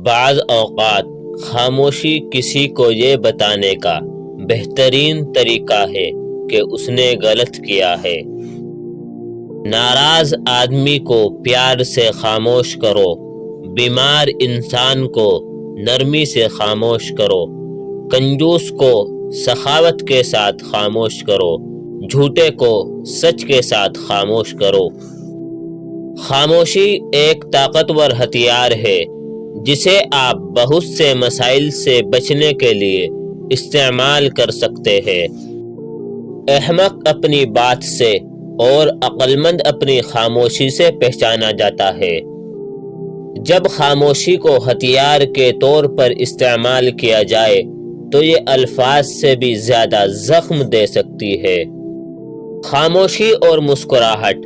بعض اوقات خاموشی کسی کو یہ بتانے کا بہترین طریقہ ہے کہ اس نے غلط کیا ہے۔ ناراض آدمی کو پیار سے خاموش کرو، بیمار انسان کو نرمی سے خاموش کرو، کنجوس کو سخاوت کے ساتھ خاموش کرو، جھوٹے کو سچ کے ساتھ خاموش کرو۔ خاموشی ایک طاقتور ہتھیار ہے جسے آپ بہت سے مسائل سے بچنے کے لیے استعمال کر سکتے ہیں۔ احمق اپنی بات سے اور عقل مند اپنی خاموشی سے پہچانا جاتا ہے۔ جب خاموشی کو ہتھیار کے طور پر استعمال کیا جائے تو یہ الفاظ سے بھی زیادہ زخم دے سکتی ہے۔ خاموشی اور مسکراہٹ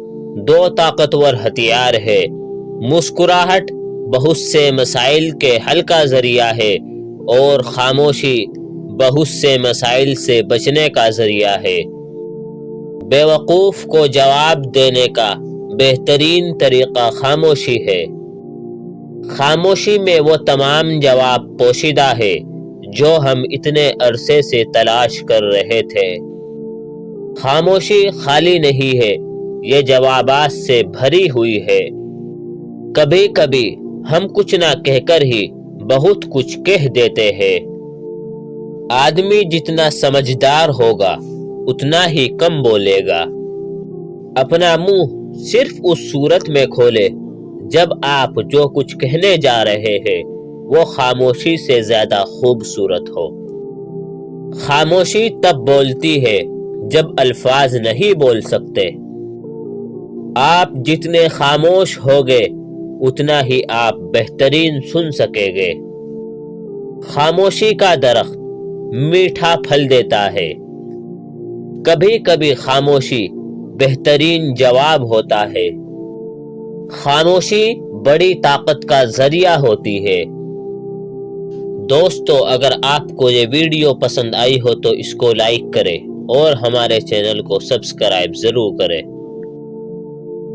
دو طاقتور ہتھیار ہے۔ مسکراہٹ بہت سے مسائل کے حل کا ذریعہ ہے اور خاموشی بہت سے مسائل سے بچنے کا ذریعہ ہے۔ بیوقوف کو جواب دینے کا بہترین طریقہ خاموشی ہے۔ خاموشی میں وہ تمام جواب پوشیدہ ہے جو ہم اتنے عرصے سے تلاش کر رہے تھے۔ خاموشی خالی نہیں ہے، یہ جوابات سے بھری ہوئی ہے۔ کبھی کبھی ہم کچھ نہ کہہ کر ہی بہت کچھ کہہ دیتے ہیں۔ آدمی جتنا سمجھدار ہوگا اتنا ہی کم بولے گا۔ اپنا منہ صرف اس صورت میں کھولے جب آپ جو کچھ کہنے جا رہے ہیں وہ خاموشی سے زیادہ خوبصورت ہو۔ خاموشی تب بولتی ہے جب الفاظ نہیں بول سکتے۔ آپ جتنے خاموش ہوگے اتنا ہی آپ بہترین سن سکیں گے۔ خاموشی کا درخت میٹھا پھل دیتا ہے۔ کبھی کبھی خاموشی بہترین جواب ہوتا ہے۔ خاموشی بڑی طاقت کا ذریعہ ہوتی ہے۔ دوستو، اگر آپ کو یہ ویڈیو پسند آئی ہو تو اس کو لائک کریں اور ہمارے چینل کو سبسکرائب ضرور کریں۔